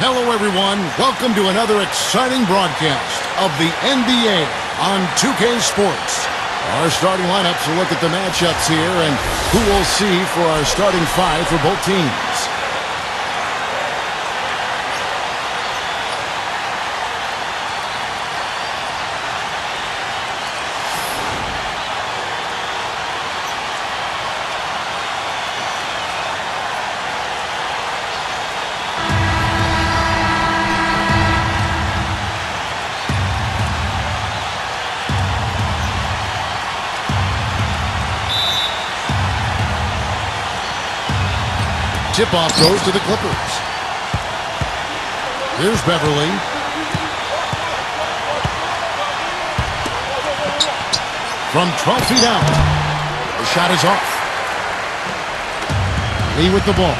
Hello, everyone. Welcome to another exciting broadcast of the NBA on 2K Sports. Our starting lineups will look at the matchups here and who we'll see for our starting five for both teams. Tip-off goes to the Clippers. Here's Beverly. From 12 feet out. The shot is off. Lee with the ball.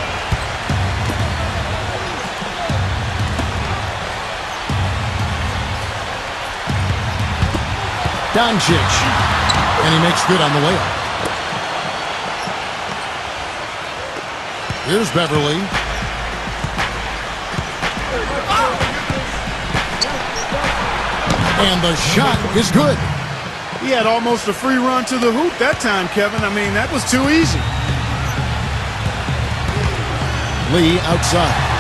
Doncic. And he makes good on the layup. Here's Beverly. And the shot is good. He had almost a free run to the hoop that time, Kevin. I mean, that was too easy. Lee outside.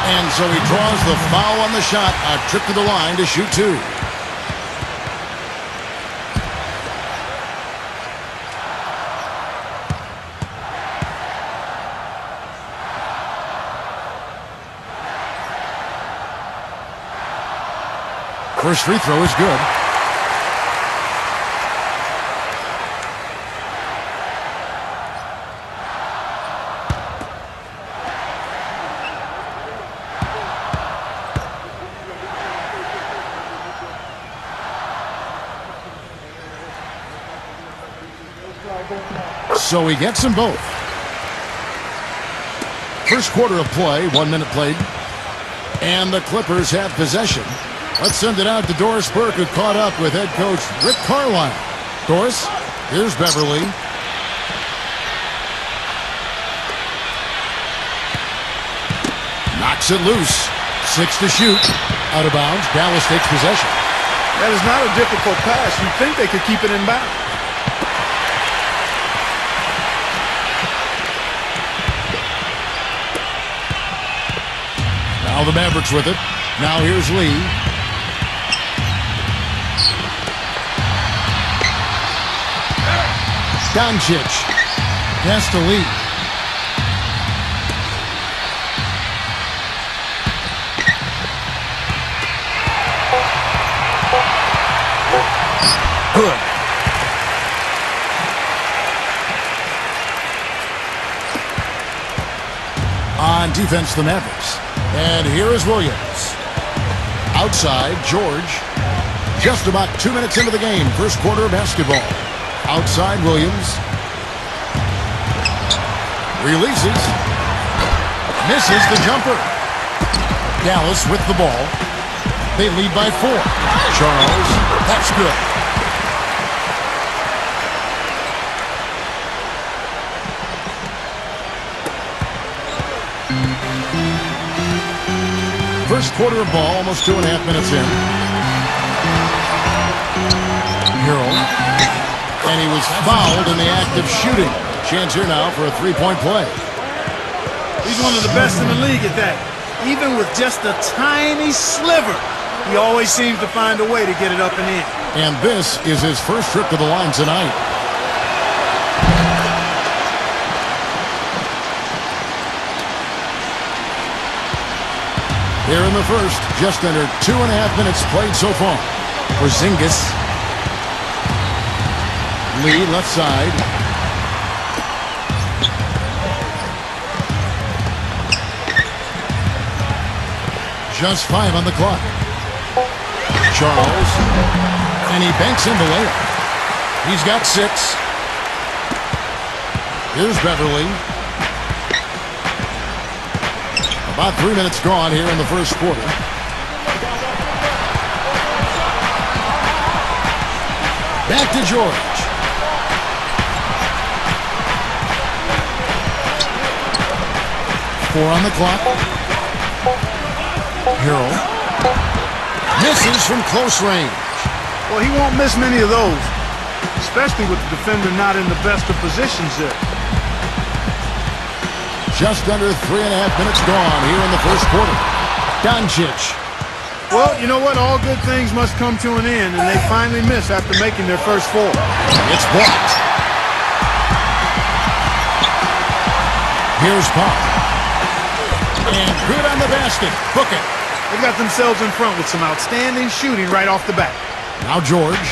And so he draws the foul on the shot. A trip to the line to shoot two. First free throw is good. So he gets them both. First quarter of play, 1 minute played. And the Clippers have possession. Let's send it out to Doris Burke, who caught up with head coach Rick Carlisle. Doris, here's Beverly. Knocks it loose. 6 to shoot. Out of bounds. Dallas takes possession. That is not a difficult pass. You'd think they could keep it in bounds. Now the Mavericks with it. Now here's Lee. Doncic. Pass to Lee. Good. On defense, the Mavericks. And here is Williams. Outside, George. Just about 2 minutes into the game. First quarter of basketball. Outside, Williams. Releases. Misses the jumper. Dallas with the ball. They lead by 4. Charles. That's good. First quarter of ball, almost 2.5 minutes in. Vero. And he was fouled in the act of shooting. Chance here now for a three-point play. He's one of the best in the league at that. Even with just a tiny sliver, he always seems to find a way to get it up and in. And this is his first trip to the line tonight. Here in the first, just under 2.5 minutes played so far. Porzingis. Lee left side. Just 5 on the clock. Charles. And he banks in the layup. He's got 6. Here's Beverly. About 3 minutes gone here in the first quarter. Back to George. Four on the clock. Vero. Misses from close range. Well, he won't miss many of those, especially with the defender not in the best of positions there. Just under 3.5 minutes gone here in the first quarter. Doncic. Well, you know what? All good things must come to an end, and they finally miss after making their first four. It's blocked. Here's Pop. And good on the basket. Book it. They got themselves in front with some outstanding shooting right off the bat. Now George.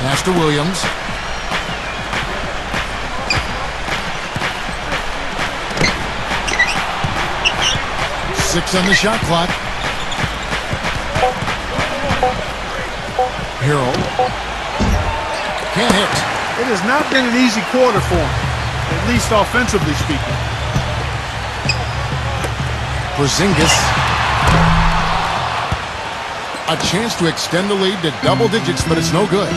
Pass to Williams. Six on the shot clock. Vero. Can't hit. It has not been an easy quarter for him, at least offensively speaking. Porzingis. A chance to extend the lead to double digits, but it's no good.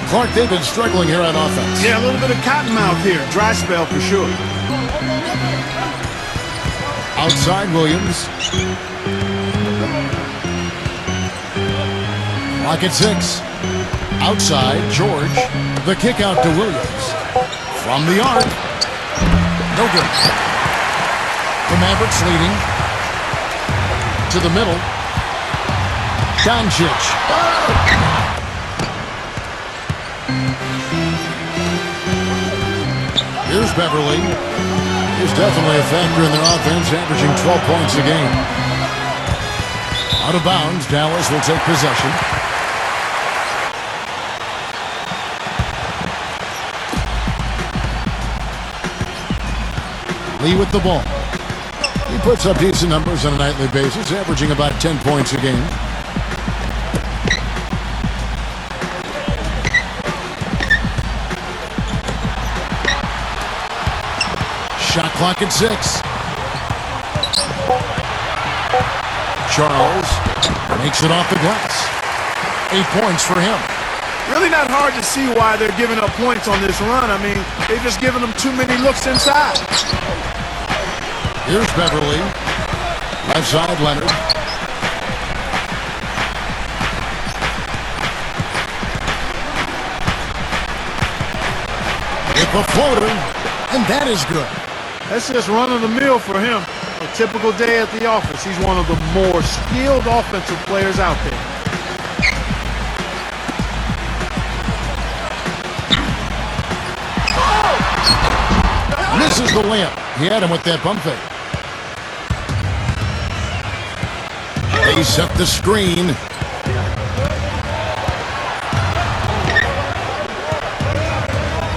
Clark, they've been struggling here on offense. Yeah, a little bit of cottonmouth here. Dry spell for sure. Outside Williams. Clock at 6. Outside George. The kick out to Williams. From the arc. No good. The Mavericks leading. To the middle. Doncic. Here's Beverly. He's definitely a factor in their offense, averaging 12 points a game. Out of bounds, Dallas will take possession. Lee with the ball. He puts up decent numbers on a nightly basis, averaging about 10 points a game. Shot clock at 6. Charles makes it off the glass. 8 points for him. Really not hard to see why they're giving up points on this run. I mean, they've just given them too many looks inside. Here's Beverly. Left side, Leonard. Hit the floater, and that is good. That's just run-of-the-mill for him. A typical day at the office. He's one of the more skilled offensive players out there. Misses the layup. He had him with that pump fake. They set the screen.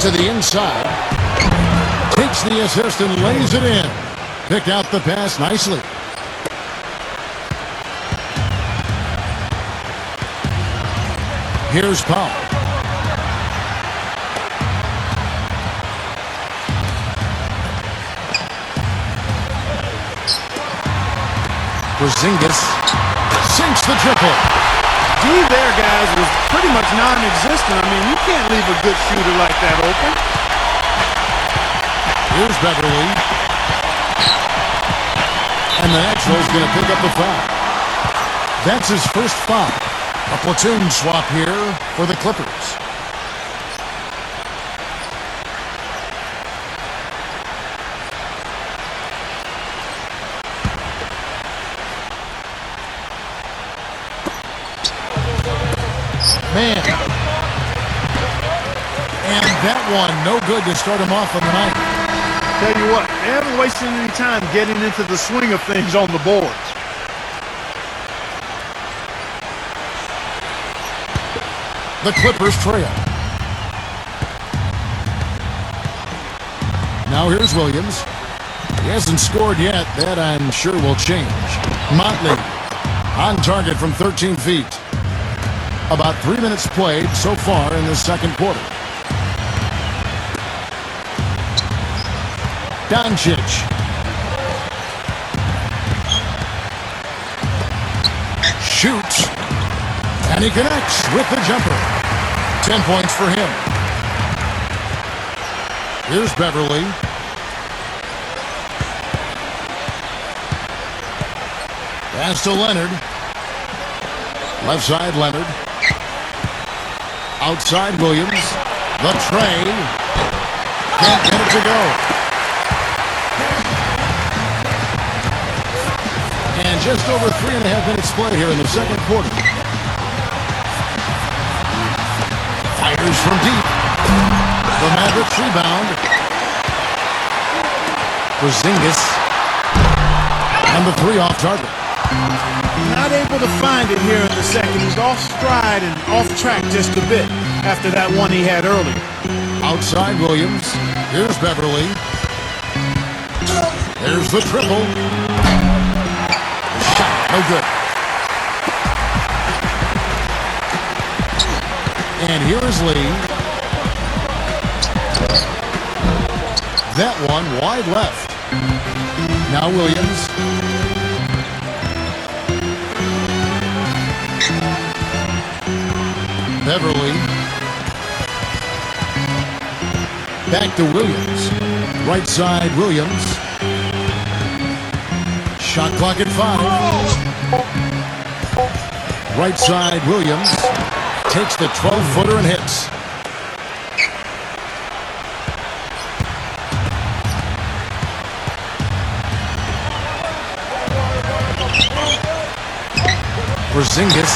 To the inside. Takes the assist and lays it in. Picked out the pass nicely. Here's Powell. Porzingis sinks the triple. D there, guys, was pretty much non-existent. I mean, you can't leave a good shooter like that open. Here's Beverly. And the Natural's going to pick up the foul. That's his first foul. A platoon swap here for the Clippers. Man. And that one, no good to start him off on the night. Tell you what, they haven't wasted any time getting into the swing of things on the boards. The Clippers trail. Now here's Williams. He hasn't scored yet. That I'm sure will change. Motley on target from 13 feet. About 3 minutes played so far in the second quarter. Doncic. shoots. And he connects with the jumper. 10 points for him. Here's Beverly. Pass to Leonard. Left side, Leonard. Outside, Williams. The tray. Can't get it to go. And just over 3.5 minutes play here in the second quarter. Fires from deep. The Mavericks rebound. Porzingis. And the three off target. Not able to find it here in the second. He's off stride and off track just a bit after that one he had earlier. Outside Williams. Here's Beverly. There's the triple. The shot, no good. And here is Lee. That one wide left. Now Williams. Beverly. Back to Williams. Right side, Williams. Shot clock at 5. Right side, Williams. Takes the 12-footer and hits. Porzingis.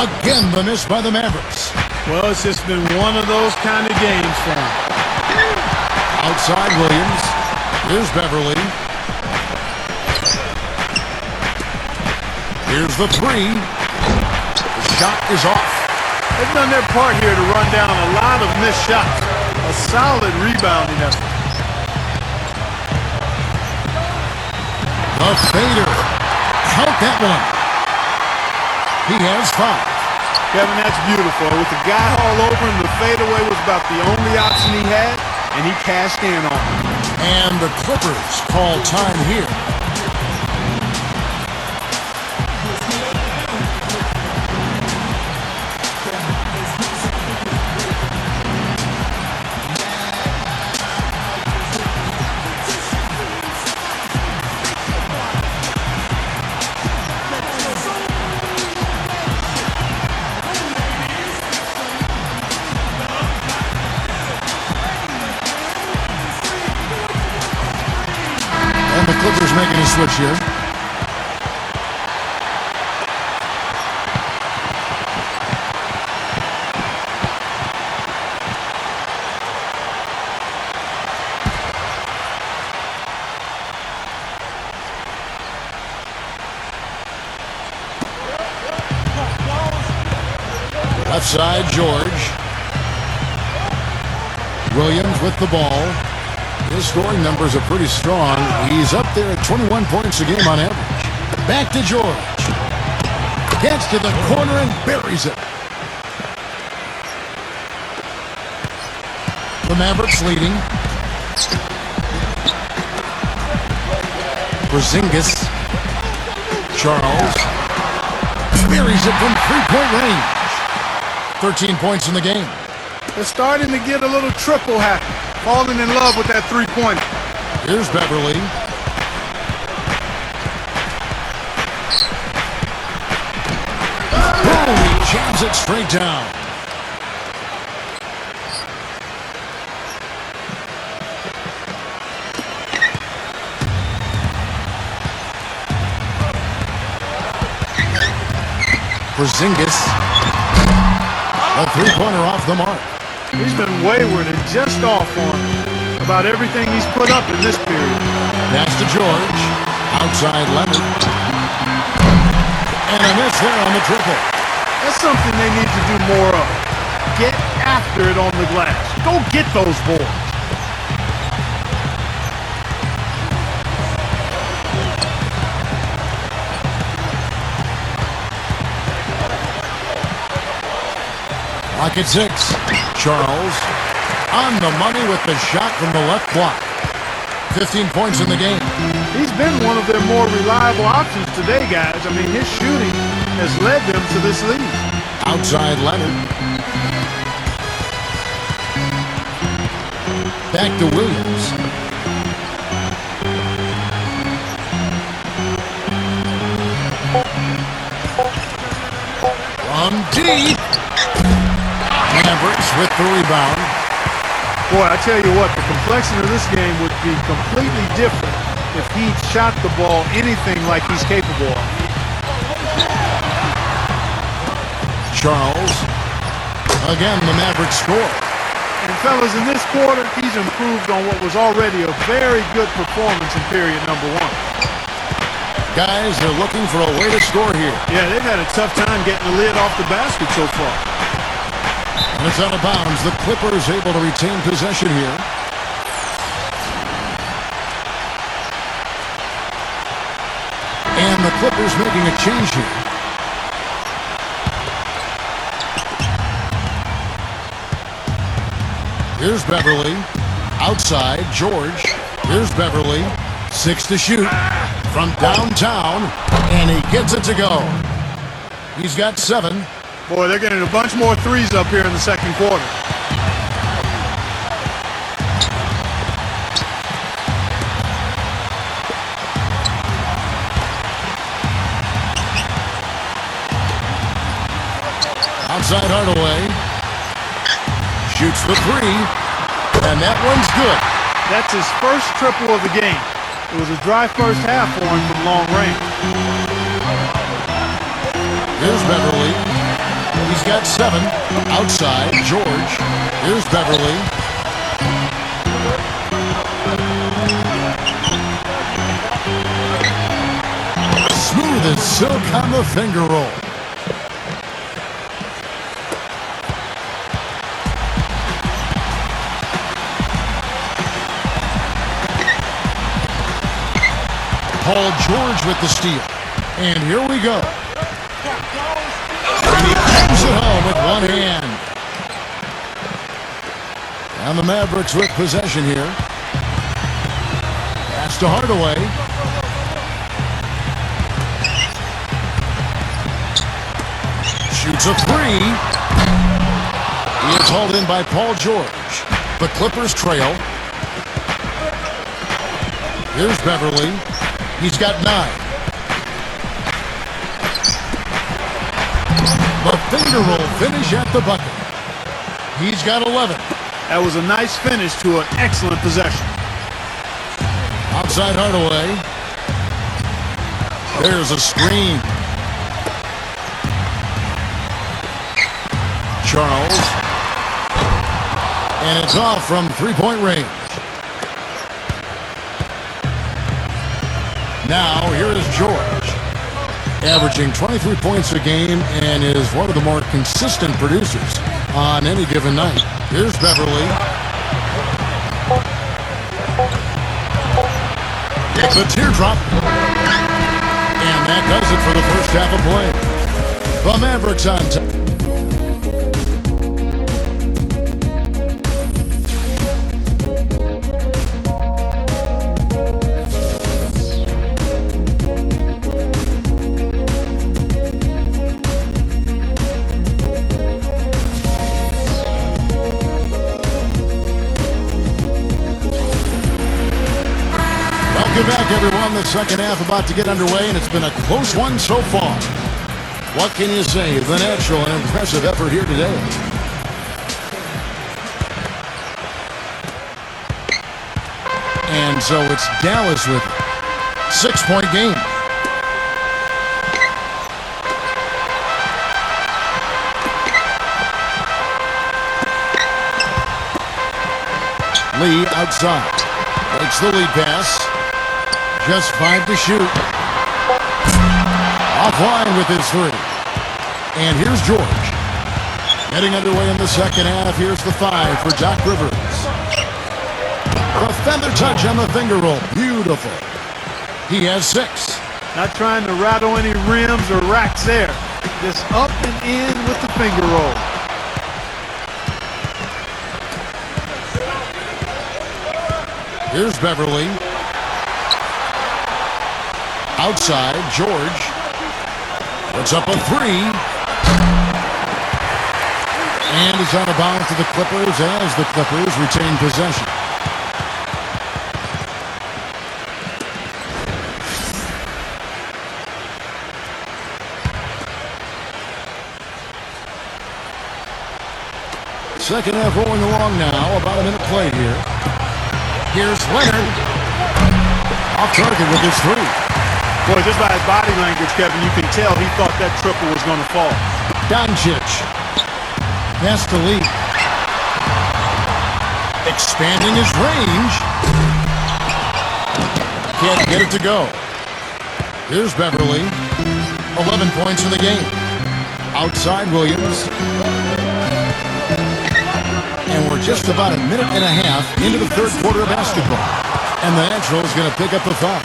Again, the miss by the Mavericks. Well, it's just been one of those kind of games for him. Outside Williams. Here's Beverly. Here's the three. The shot is off. They've done their part here to run down a lot of missed shots. A solid rebounding effort. The fader. Count that one. He has 5. Kevin, that's beautiful. With the guy all over him, the fadeaway was about the only option he had, and he cashed in on it. And the Clippers call time here. The Clippers making a switch here. Left side, George. Williams with the ball. His scoring numbers are pretty strong. He's up there at 21 points a game on average. Back to George. Gets to the corner and buries it. The Mavericks leading. Porzingis. Charles. Buries it from three-point range. 13 points in the game. They're starting to get a little triple happy. Falling in love with that three-pointer. Here's Beverly. Boom! He jams it straight down. Porzingis. A three-pointer off the mark. He's been wayward and just off on about everything he's put up in this period. Pass to George. Outside Leonard. And a miss there on the triple. That's something they need to do more of. Get after it on the glass. Go get those boards. Clock at 6. Charles on the money with the shot from the left block. 15 points in the game. He's been one of their more reliable options today, guys. I mean, his shooting has led them to this lead. Outside Leonard. Back to Williams. From deep. Mavericks with the rebound. Boy, I tell you what, the complexion of this game would be completely different if he shot the ball anything like he's capable of. Charles. Again, the Mavericks score. And fellas, in this quarter, he's improved on what was already a very good performance in period number one. Guys, they're looking for a way to score here. Yeah, they've had a tough time getting the lid off the basket so far. And it's out of bounds. The Clippers able to retain possession here. And the Clippers making a change here. Here's Beverly. Outside, George. Here's Beverly. 6 to shoot. From downtown. And he gets it to go. He's got 7. Boy, they're getting a bunch more threes up here in the second quarter. Outside Hardaway. Shoots the 3. And that one's good. That's his first triple of the game. It was a dry first half for him from long range. Here's Beverly. He's got 7. Outside, George. Here's Beverly. Smooth as silk on the finger roll. Paul George with the steal. And here we go. And he comes it home with one hand. And the Mavericks with possession here. Pass to Hardaway. Shoots a 3. He is hauled in by Paul George. The Clippers trail. Here's Beverly. He's got 9. The finger roll finish at the bucket. He's got 11. That was a nice finish to an excellent possession. Outside Hardaway. There's a screen. Charles. And it's off from three-point range. Now, here is George, averaging 23 points a game and is one of the more consistent producers on any given night. Here's Beverly. It's a teardrop. And that does it for the first half of play. The Mavericks on top. Welcome back, everyone. The second half about to get underway, and it's been a close one so far. What can you say? The natural and impressive effort here today. And so it's Dallas with it. 6-point game. Lee outside. Makes the lead pass. Just 5 to shoot. Offline with his 3. And here's George. Getting underway in the second half. Here's the 5 for Doc Rivers. A feather touch on the finger roll. Beautiful. He has 6. Not trying to rattle any rims or racks there. Just up and in with the finger roll. Here's Beverly. Outside, George. Puts up a three. And is out of bounds to the Clippers as the Clippers retain possession. Second half rolling along now. About a minute played here. Here's Leonard. Off target with his three. Boy, just by his body language, Kevin, you can tell he thought that triple was going to fall. Doncic. Pass to Lee. Expanding his range. Can't get it to go. Here's Beverly. 11 points in the game. Outside Williams. And we're just about a minute and a half into the third quarter of basketball. And the natural is going to pick up the foul.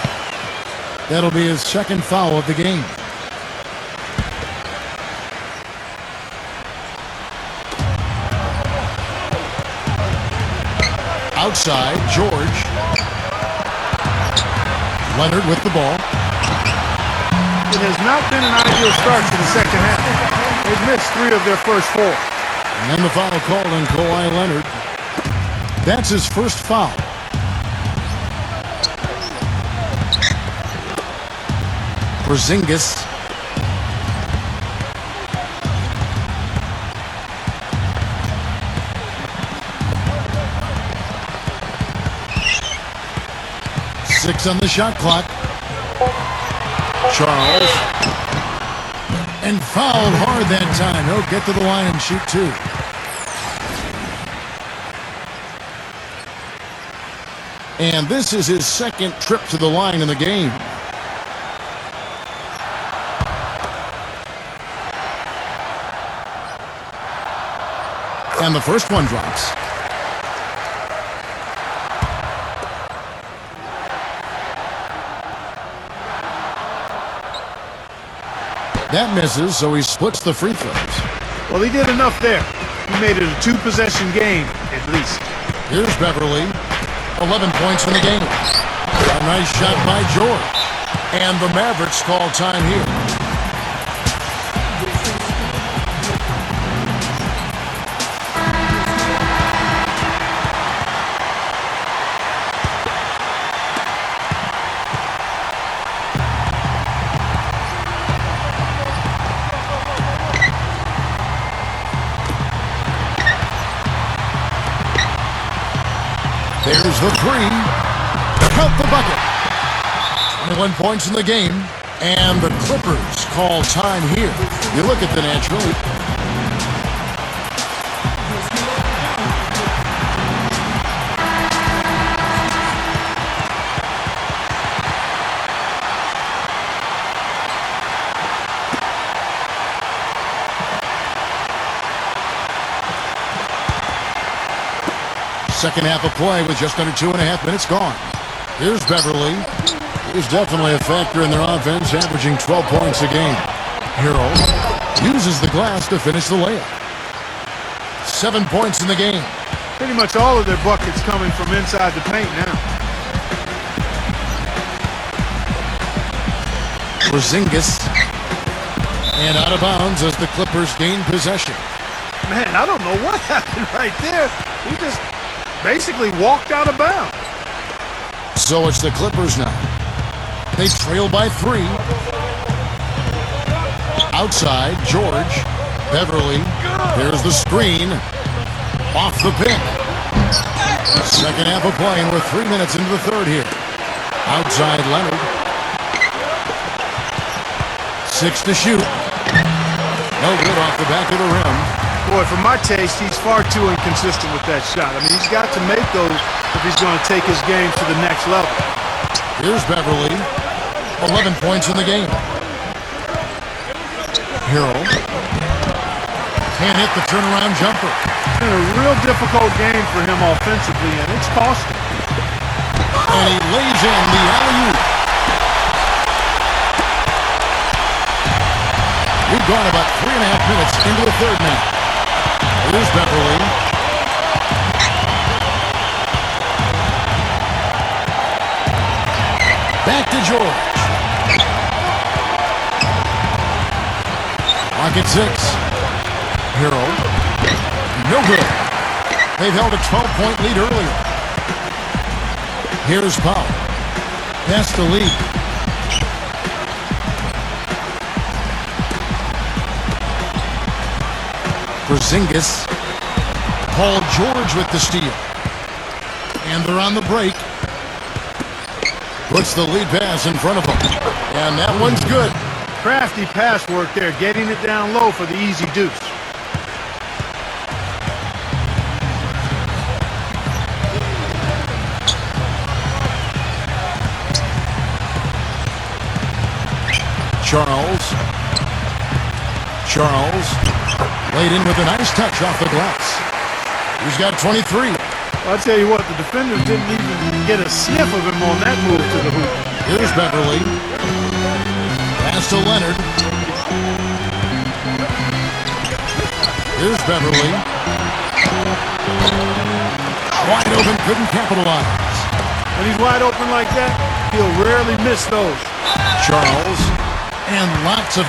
That'll be his second foul of the game. Outside, George. Leonard with the ball. It has not been an ideal start to the second half. They've missed 3 of their first 4. And then the foul called on Kawhi Leonard. That's his first foul. Porzingis. Six on the shot clock. Charles. And fouled hard that time. He'll get to the line and shoot 2. And this is his second trip to the line in the game. And the first one drops. That misses, so he splits the free throws. Well, he did enough there. He made it a 2-possession game, at least. Here's Beverly. 11 points in the game. A nice shot by George. And the Mavericks call time here. There's the three. Count the bucket. 21 points in the game. And the Clippers call time here. You look at the natural. Second half of play with just under 2.5 minutes gone. Here's Beverly. He's definitely a factor in their offense, averaging 12 points a game. Vero uses the glass to finish the layup. 7 points in the game. Pretty much all of their buckets coming from inside the paint now. Porzingis. And out of bounds as the Clippers gain possession. Man, I don't know what happened right there. He just basically walked out of bounds. So it's the Clippers now. They trail by 3. Outside, George. Beverly. There's the screen. Off the pick. Second half of play, and we're 3 minutes into the third here. Outside, Leonard. 6 to shoot. No good off the back of the rim. Boy, for my taste, he's far too inconsistent with that shot. I mean, he's got to make those if he's going to take his game to the next level. Here's Beverly. 11 points in the game. Vero can't hit the turnaround jumper. It's been a real difficult game for him offensively, and it's costing. And he lays in the alley-oop. We've gone about 3.5 minutes into the third now. Here's Beverly. Back to George. Clock at 6. Vero. No good. They've held a 12-point lead earlier. Here's Powell. That's the lead. Porzingis. Paul George with the steal. And they're on the break. Puts the lead pass in front of them. And that one's good. Crafty pass work there, getting it down low for the easy deuce. Charles laid in with a nice touch off the glass. He's got 23. I'll tell you what, the defenders didn't even get a sniff of him on that move to the hoop. Here's Beverly. Pass to Leonard. Here's Beverly. Wide open, couldn't capitalize. When he's wide open like that, he'll rarely miss those. Charles. And lots of...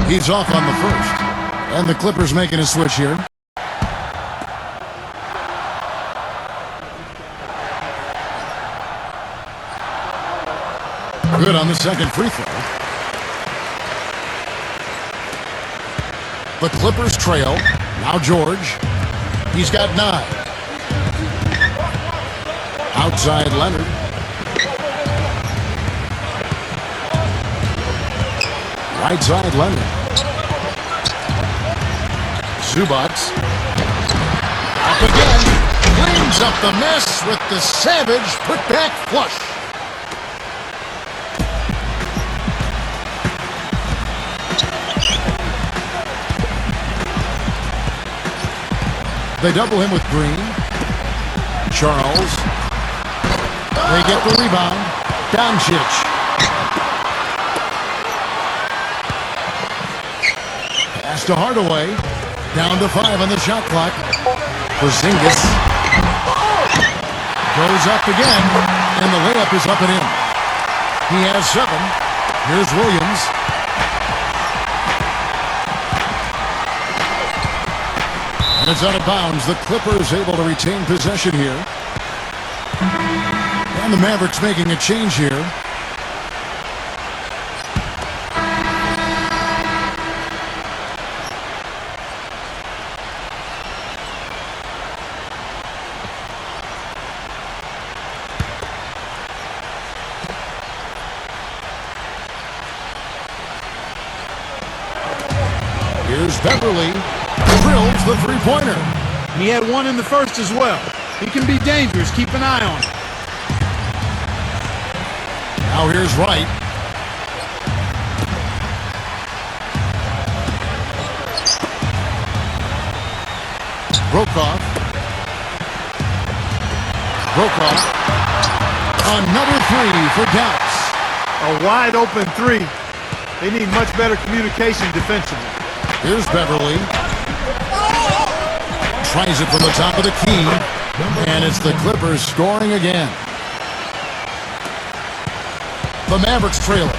He's off on the first. And the Clippers making a switch here. Good on the second free throw. The Clippers trail. Now George. He's got 9. Outside Leonard. Right side Leonard. Zubac. Up again. Cleans up the mess with the savage put-back flush. They double him with Green. Charles. They get the rebound. Doncic. Pass to Hardaway. Down to 5 on the shot clock. Porzingis. Goes up again. And the layup is up and in. He has 7. Here's Williams. And it's out of bounds. The Clippers able to retain possession here. And the Mavericks making a change here. Here's Beverly. Drills the three-pointer. He had 1 in the first as well. He can be dangerous. Keep an eye on him. Now here's Wright. Brokoff. Another 3 for Dallas. A wide open 3. They need much better communication defensively. Here's Beverly. Tries it from the top of the key. And it's the Clippers scoring again. The Mavericks trailing.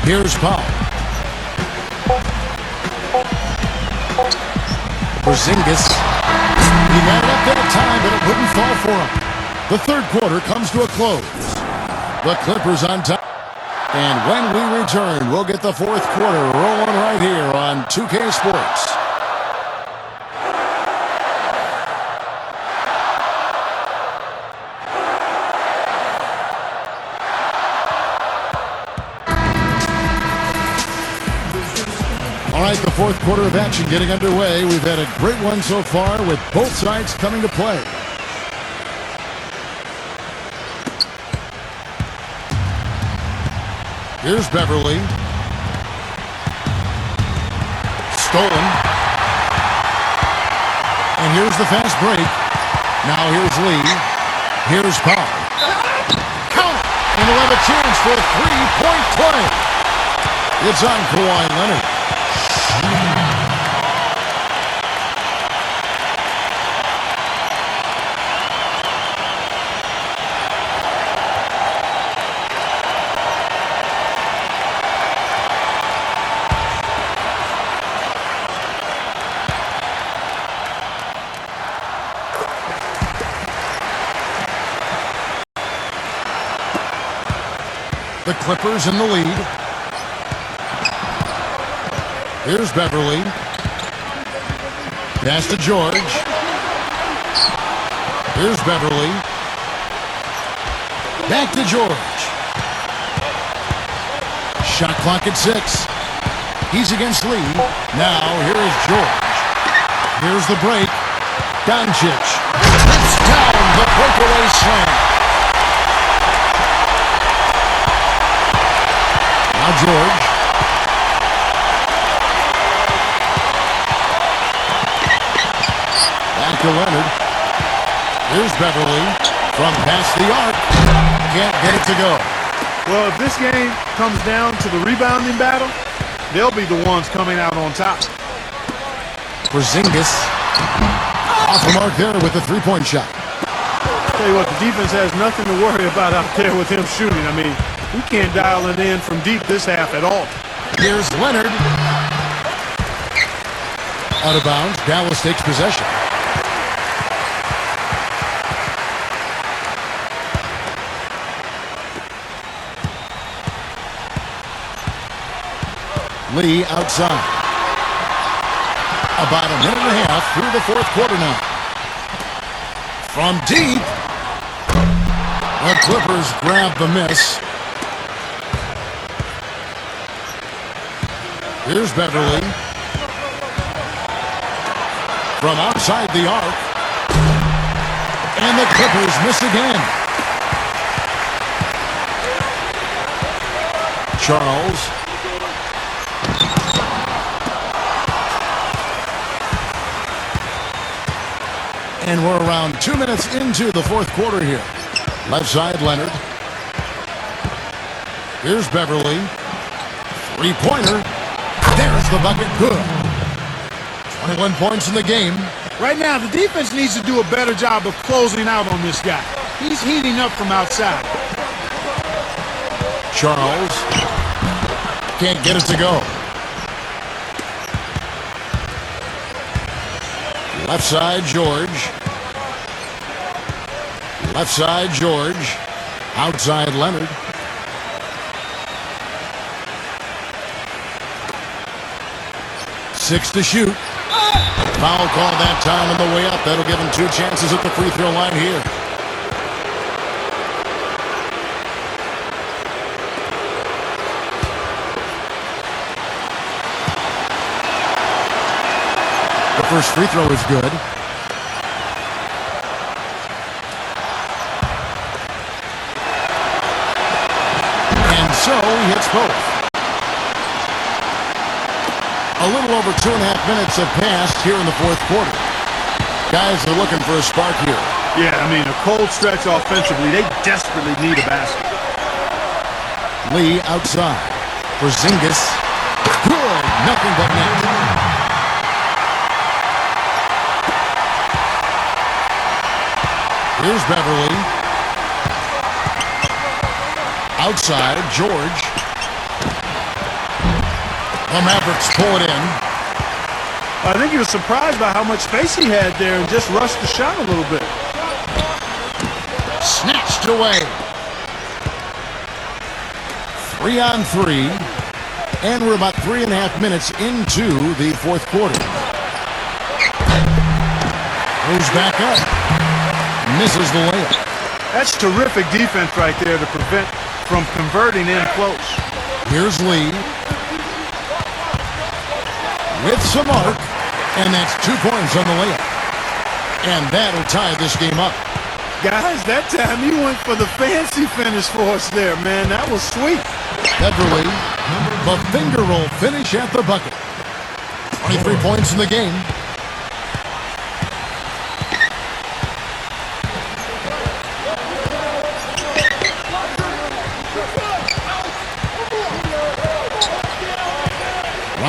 Here's Powell. Porzingis. He got it up that time, but it wouldn't fall for him. The third quarter comes to a close. The Clippers on top. And when we return, we'll get the fourth quarter rolling right here on 2K Sports. All right, the fourth quarter of action getting underway. We've had a great one so far with both sides coming to play. Here's Beverly. Stolen. And here's the fast break. Now here's Lee. Here's Powell. Count! And they'll have a chance for a three-point play. It's on Kawhi Leonard. The Clippers in the lead. Here's Beverly. Pass to George. Here's Beverly. Back to George. Shot clock at 6. He's against Lee. Now here is George. Here's the break. Doncic. It's down the breakaway slam. Now George. Back to Leonard. Here's Beverly from past the arc. Can't get it to go. Well, if this game comes down to the rebounding battle, they'll be the ones coming out on top. Porzingis off the mark there with a three-point shot. Tell you what, the defense has nothing to worry about out there with him shooting. I mean, he can't dial it in from deep this half at all. Here's Leonard. Out of bounds. Dallas takes possession. Lee outside. About a minute and a half through the fourth quarter now. From deep. The Clippers grab the miss. Here's Beverly. From outside the arc. And the Clippers miss again. Charles. And we're around 2 minutes into the fourth quarter here. Left side, Leonard. Here's Beverly. Three-pointer. There's the bucket. Good. 21 points in the game. Right now, the defense needs to do a better job of closing out on this guy. He's heating up from outside. Charles. Can't get it to go. Left side, George. Left side, George. Outside, Leonard. Six to shoot. Foul call that time on the way up. That'll give him 2 chances at the free throw line here. The first free throw is good. And so he hits both. A little over 2.5 minutes have passed here in the fourth quarter. Guys are looking for a spark here. Yeah, I mean, a cold stretch offensively. They desperately need a basket. Lee outside. Porzingis. Good. Nothing but net. Here's Beverly. Outside, George. The Mavericks pull it in. I think he was surprised by how much space he had there and just rushed the shot a little bit. Snatched away. 3 on 3. And we're about 3.5 minutes into the fourth quarter. Goes back up. Misses the layup. That's terrific defense right there to prevent from converting in close. Here's Lee. With some arc, and that's 2 points on the layup. And that'll tie this game up. Guys, that time he went for the fancy finish for us there, man. That was sweet. Beverly, the finger roll finish at the bucket. 23 points in the game.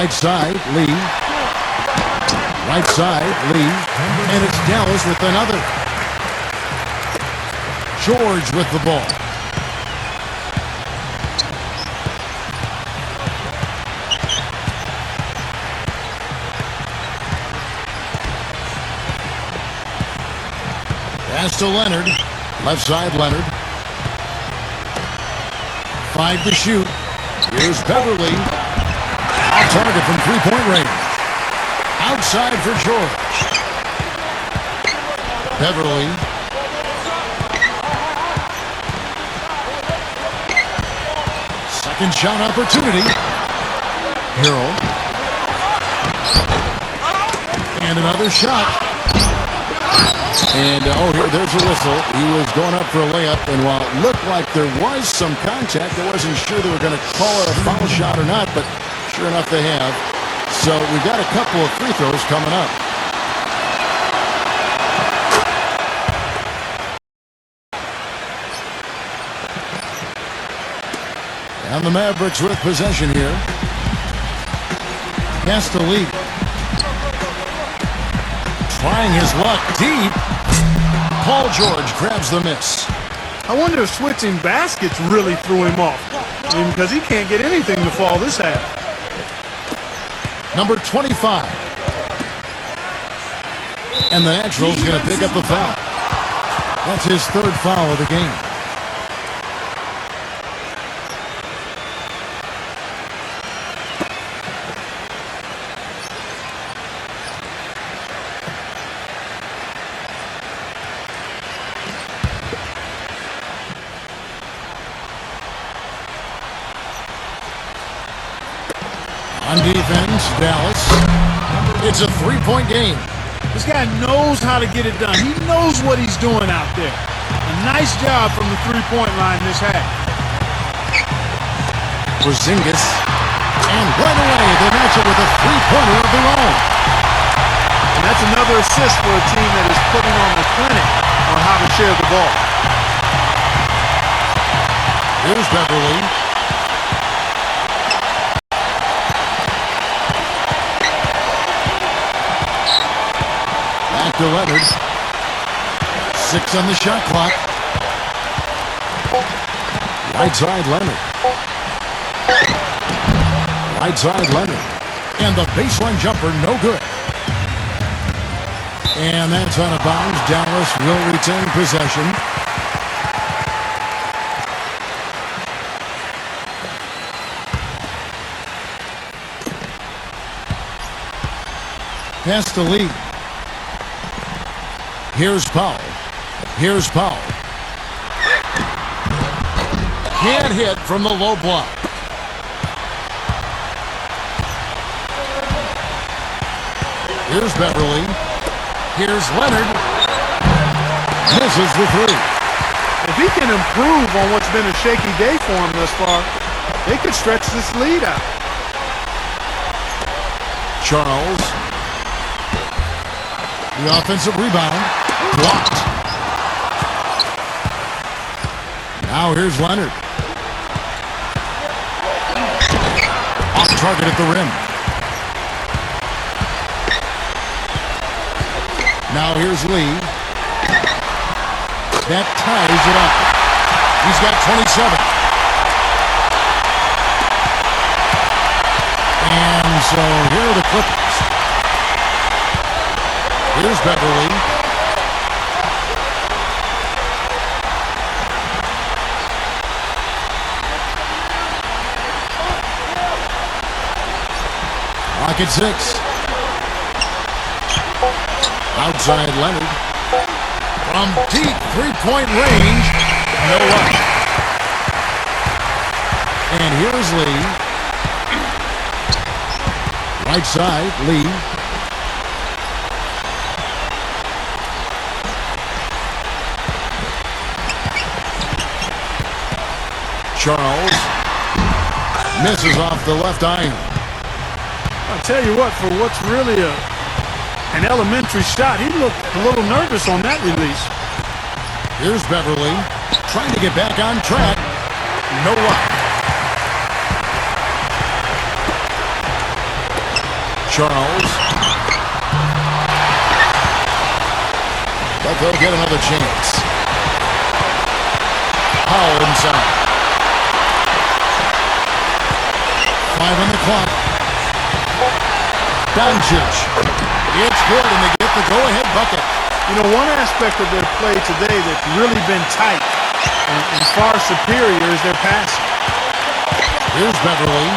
Right side, Lee. Right side, Lee. And it's Dallas with another. George with the ball. Pass to Leonard. Left side, Leonard. 5 to shoot. Here's Beverly. Off target from three-point range. Outside for George. Beverly. Second shot opportunity. Vero. And another shot. And, there's a whistle. He was going up for a layup, and while it looked like there was some contact, I wasn't sure they were going to call it a foul shot or not, but sure enough they have. So we've got a couple of free throws coming up. And the Mavericks with possession here. Pass to Lee. Trying his luck deep. Paul George grabs the miss. I wonder if switching baskets really threw him off. Because he can't get anything to fall this half. Number 25. And the Natural's going to pick up the foul. That's his third foul of the game. On defense, Dallas. It's a three-point game. This guy knows how to get it done. He knows what he's doing out there. A nice job from the three-point line this half. Porzingis. And right away, they match it with a three-pointer of their own. And that's another assist for a team that is putting on the clinic on how to share the ball. Here's Beverly. Back to Leonard. 6 on the shot clock. Right side, Leonard. Right side, Leonard. And the baseline jumper, no good. And that's out of bounds. Dallas will retain possession. Pass to Lee. Here's Powell. Here's Powell. Can't hit from the low block. Here's Beverly. Here's Leonard. Misses the three. If he can improve on what's been a shaky day for him thus far, they could stretch this lead out. Charles. The offensive rebound. Blocked. Now here's Leonard. Off target at the rim. Now here's Lee. That ties it up. He's got 27. And so here are the Clippers. Here's Beverly. Clock at 6. Outside Leonard. From deep three-point range. No luck. And here's Lee. Right side, Lee. Charles misses off the left iron. I'll tell you what, for what's really an elementary shot, he looked a little nervous on that release. Here's Beverly trying to get back on track. No luck. Charles. But they'll get another chance. Powell inside. 5 on the clock. Doncic. It's good, and they get the go-ahead bucket. You know, one aspect of their play today that's really been tight and far superior is their passing. Here's Beverly.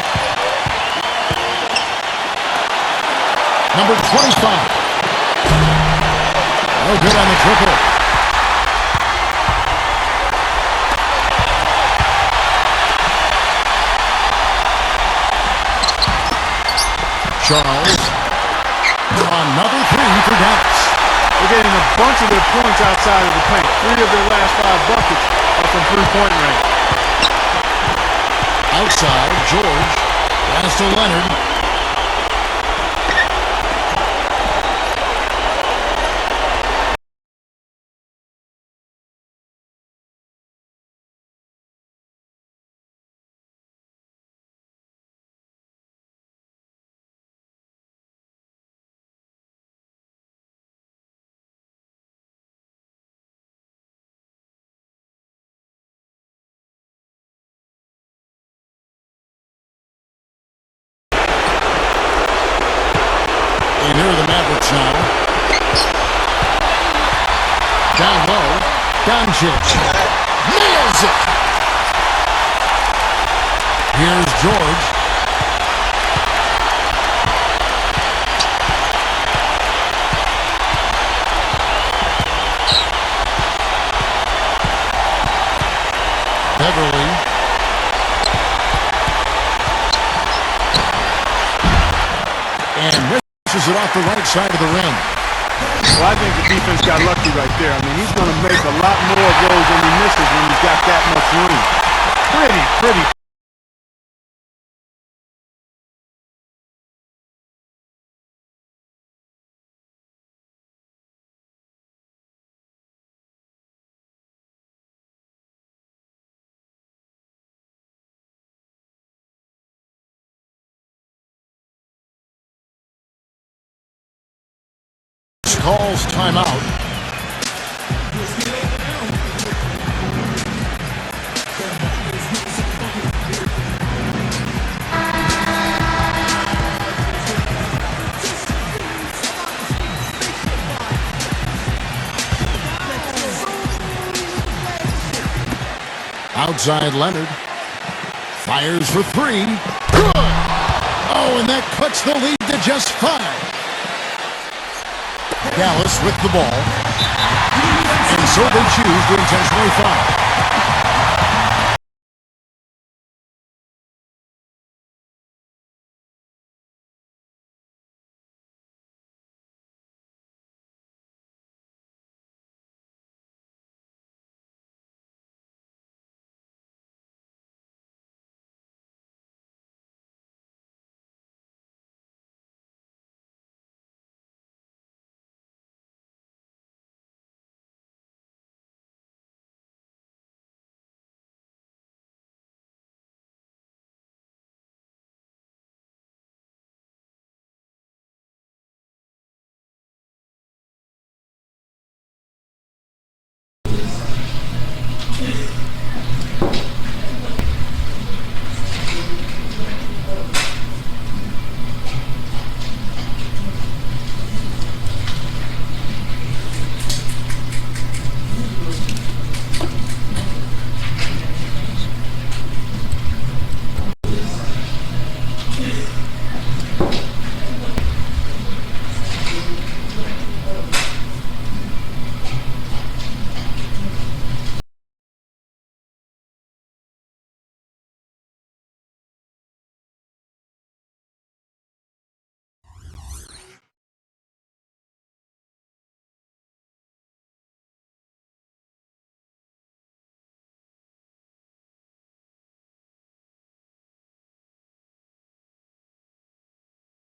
Number 25. Oh, good on the triple. Charles. Another 3 for Dallas. They're getting a bunch of their points outside of the paint. 3 of their last 5 buckets are from three-point range. Outside, George. Pass to Leonard. And here are the Mavericks now. Down low. Doncic. Nails it. Here's George. Beverly. And misses it off the right side of the rim. Well, I think the defense got lucky right there. I mean, he's going to make a lot more of those than he misses when he's got that much room. Pretty. Calls timeout. Outside Leonard. Fires for 3. Good! Oh, and that cuts the lead to just 5. Dallas with the ball. And so they choose to intentionally foul.